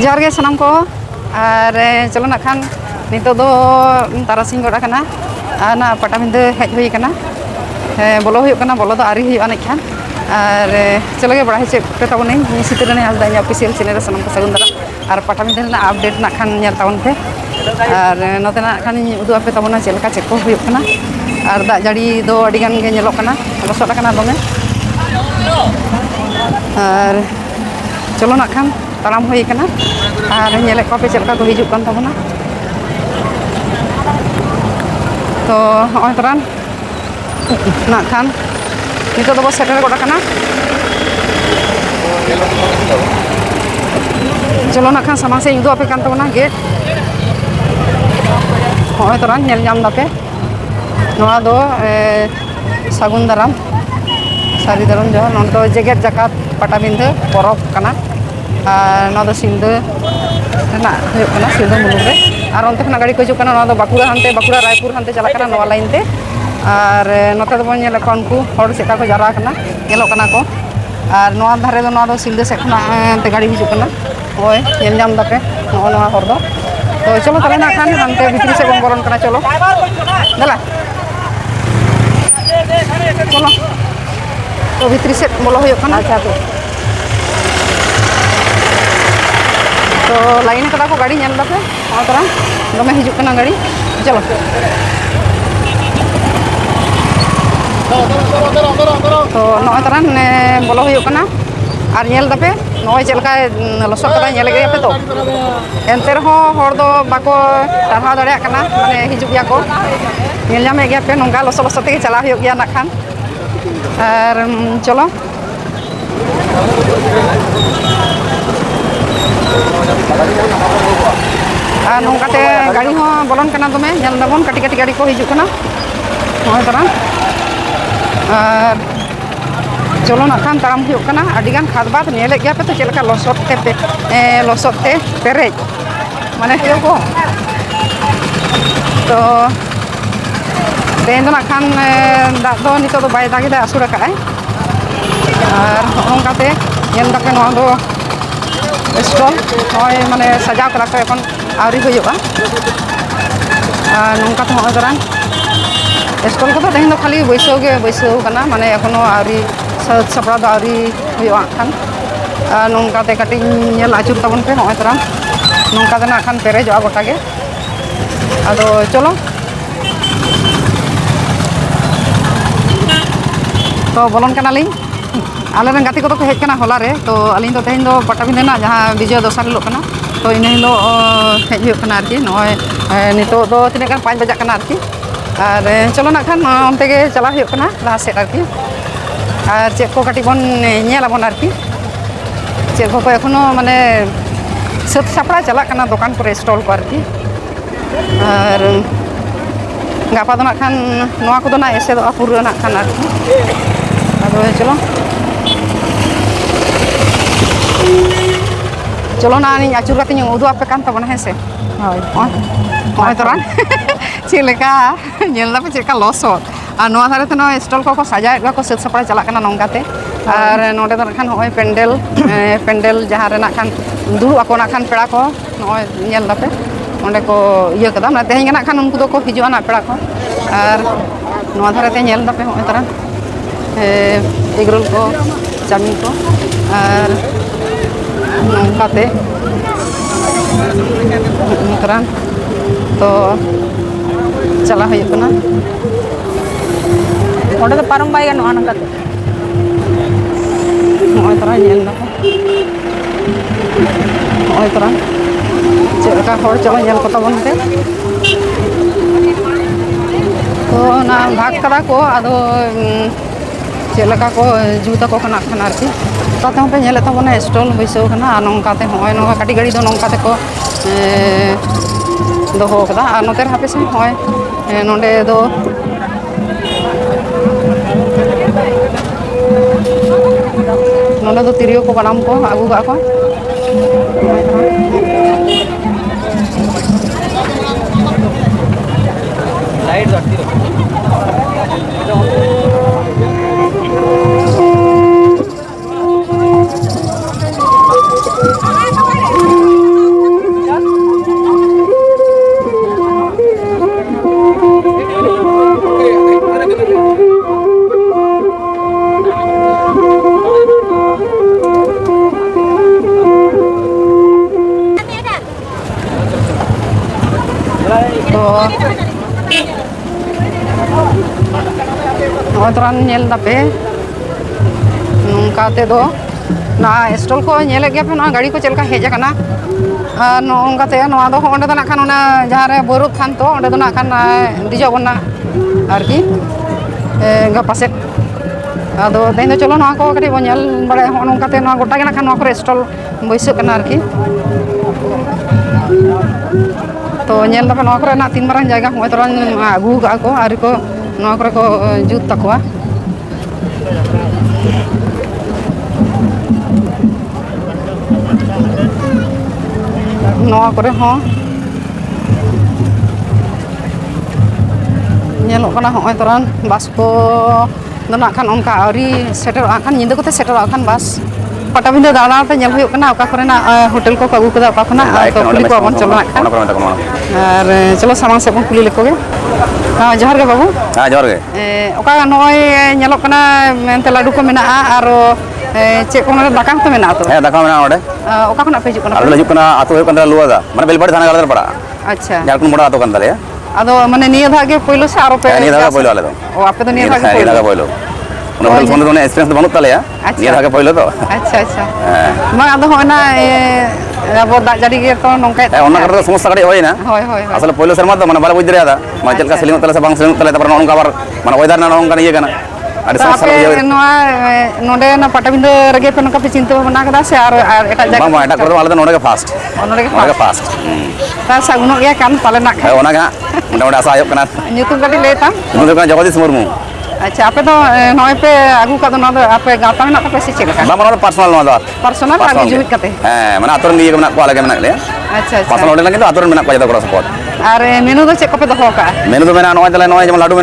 जोहार गे सानाम को और चलो ना खान नितो दो तारासिंग गोड़ा कना ना पटाबिंदे हेज हुई कना बोलो हुई कना बोलो दो आरी हुई अने खान और चलो गे बड़ा चे पे तबने सितरने हालदा ऑफिशियल चैनल सानाम को सगुन दारा और पटाबिंदे ना अपडेट ना खान नेल तावन पे और नोते ना खान उदु पे तबना चेलका चेक को हुई कना और दा जड़ी दो अडी गान गे नेलो कना लसोड कना दोमे और चलो ना खान ताराम हुई कना और नेले को पे चलका को हिजुक कान तबना तो होय तरान ना खान नितो दो सेटर गोड़ा कना चलो ना खान सामान से उदु पे कान तबना गेट होय तरान नेल नाम दापे नोआ दो सागुन दाराम सारी दाराम जो नोंदो जेगेट जाकात पटाबिंदे परब कना नोआ दो सिंदे ना हुयो कना सिंदे मुलुग रे और ओनते खना गाड़ी को हिजुक कना नोआ दो बाकुड़ा हानते बाकुड़ा रायपुर हानते चला कना नोआ लाइन ते और नोते दो बन नेले कोनकु हर सेका को जारा कना नेलो कना को और नोआ धारे दो नोआ दो सिंदे से खना ते गाड़ी हिजुक कना ओय नेल नाम दापे नोआ नोआ हर दो तो चलो तले ना खान हानते भितरी से बन बोलन कना चलो दला चलो तो भितरी से बोलो हुयो कना अच्छा तो लाइन कदा को गाड़ी नेल दापे और तरा दमे हिजुक कना गाड़ी चलो तो नोय तरा ने बोलो हुयो कना और नेल दापे नोय चलका लसो कदा नेल गे पे तो एनते रहो हर दो बाको टाहा दाड़िया कना माने हिजुक या को नेल जामे गे पे नोंगा लसो लसो ते चला हुयो गया ना खान और चलो और नौकाते गाड़ी हो बोलन कना दमे नेल दाबन काटी काटी गाड़ी को हिजुक कना होय तरा और चलो ना खान ताराम हुयो कना अडिगान खाद बात नेले गया पे तो चलका लसोत ते पेरेज माने हियो को तो तेन दो ना खान दाग दो नितो दो बाय दागे दा आसुर का और नौकाते नेल दापे नोआ दो स्टॉल होय माने सजाव करा को एखन आवरी हुयोगा नौका तो होय तरा स्टॉल को तो तेन दो खाली बैसो कना माने एखनो आवरी सपड़ा दो आवरी हुयोगा खान नौकाते काटी नेल आचुर तबन पे होय तरा नौका दो ना खान पेरेजोगा गोटा गे आदो चलो तो बोलन कना लिंग आले रन गाती को तो हेज कना होला रे तो अलिंग तो तेन दो पटाबिंदे ना जहां विजय दोसार हिलो कना तो इन हिलो हेज हुयो कना आरकी नय नितो दो तिने गान 5 बजा कना आरकी और चलो ना खान ओनते गे चला हुयो कना लहा सेट आरकी और चेक को काटी बन नेल आबन आरकी चेक को एखोनो माने सत सापड़ा चला कना दुकान पर स्टॉल को आरकी और गापा दो ना खान नोआ को दो ना एसे दो पूरा ना खान आरकी आदो चलो ना आनी आचुर काते उदु आपे कान तबना है से होय होय तरान चेलेका नेल दापे चेका लसोत और नोआ धारे तो स्टॉल को सजाए को सत सपड़ा चला कना नोंगाते और नोडे दो खान होय पेंडल जहां रे ना खान दुरु ako ना खान पेड़ा को नोय नेल दापे ओंडे को इया कदा माने तेहें ना खान उनको दो को हिजुआ ना पेड़ा को और नोआ धारे ते नेल दापे होय तरा एगरोल को चाउमिन को और नौकाते तरा तो चला हुई कना ओंडे तो पारम बाय गानोआ नकाते होय तरा नेल ना होय तरा चलका हर चलो नेल को तबन पे तो ना भाग करा को आदो चलका को जुता को कना खान आरकी ताते पे नेले तबन स्टॉल बैसो कना नौकाते होय नोका काटी गाड़ी दो नौकाते को दोहो कदा और नोते हापे से होय नोंडे दो नोंडे दो तिरियो को बनाम को आगु गा को लाइट जलती रहो nogoi toran nyel dape nongka tedo na stol ko nyele ge pe na gari ko chelka hej akana nongka te noa do onde do na khan ona jahare borut khan to onde do na khan dijo bonna arki gapa set ado tein do cholo noa ko kati bo nyel bale nongka te noa gota ge na khan noa kore stol boiso kana arki to nyel dape noa kore na tin marang jaga nogoi toran agu ga ko ari ko noa kore ko jut takwa noa kore ho nyelok kana hoi toran bas ko do na khan onka auri setter akan nyinde kote setter akan bas Patabinda dana te nyel huyuk kana oka korena hotel ko agu kada oka khona to kuli ko amon cholo nakhan ar cholo samang se bon kuli leko ge johar ge babu johar ge oka noi nyelok kana mente ladu ko mena aro che ko na daka to mena to daka mena ode oka khona pe hijuk kana allo hijuk kana atu huyuk kana luada mane belpadi thana galadar pada acha jalkun moda atu kan dale ado mane niya dhage poilo se aro pe niya dhage poilo ale to o ape to niya dhage poilo Una hotel phone done experience banut tale ya niya dhage poilo to acha ma ado hona abo dak jadi ge to nongkai ona kar সমস্যা kadi hoy na hoy asale poilo serma to mane bala bujh dare ada mane chelka seling tale se bang seling tale tapar nong kabar mane weather na nong kan iye kana ada সমস্যা ape noa node na Patabinda rege pe nongka pe cinta bana kada se ar eta jaga bang eta kor ale to node ge fast fast ta saguno ge kan pale nak ona ga mudah asa ayok kana nyutum kadi le tam itu kan Jagadish Murmu acha ape to noy pe agu ka do no ape gata mena ta pe se chela bang mana personal no do personal agi juit kate mana atur ni ke menak ko lagi menak le acha personal hotel lagi to atur menak ko jado ko support ar menu do chek ko pe doho ka menu do mena noy tale noy jemon ladu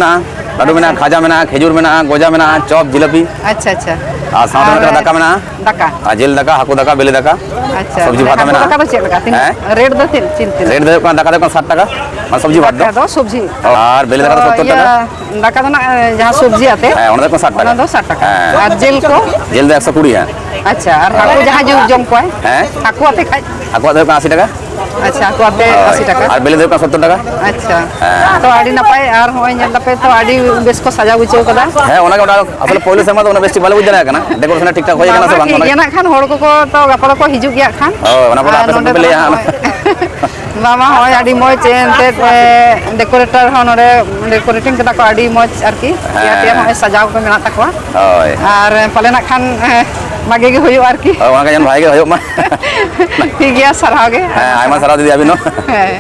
mena khaja mena khejur mena goja mena chop jilapi acha আর সাথে মেনা দাকা মেনা daka jail দাকা হাকু দাকা বেলে দাকা acha সবজি ভাত মেনা daka do chek ka tin red do tin rate দেয় কোন দাকা দেয় কোন 60 টাকা আর সবজি ভাত দাও do sabji আর বেলে দাকা 70 টাকা daka do na jaha sabji ate হ্যাঁ ওনা দেখো 60 টাকা ona do 60 taka ar jel ko jail দেয় 120 হ্যাঁ acha ar haku jaha jom ko হ্যাঁ haku ate khai হাকু দেয় 80 টাকা acha haku ate 80 taka আর বেলে দেয় 70 টাকা acha to adi napai ar hoy nyel dape to adi bes ko saja bucho kada হ্যাঁ ওনা কে আসলে পয়লা সেমা তো ওনা বেস্টি ভালো বুঝ জানা কেনা ডেকোরেশন ঠিকঠাক হয়ে গেল সব Bangla ya nak khan hor ko to gapa ko hijug ya khan ওনা বলা আপে সব বেলে হ্যাঁ mama hoy adi moy ente decorator honore decorating kita ko adi moy arki ya tiap hoy sajau ko mena takwa ওই ar pale nak khan mage ge hoyo arki ওনা কে জন ভাই গে হয়ো মা ঠিক ya sarah ge হ্যাঁ আইমা সারা দিদি আবি no হ্যাঁ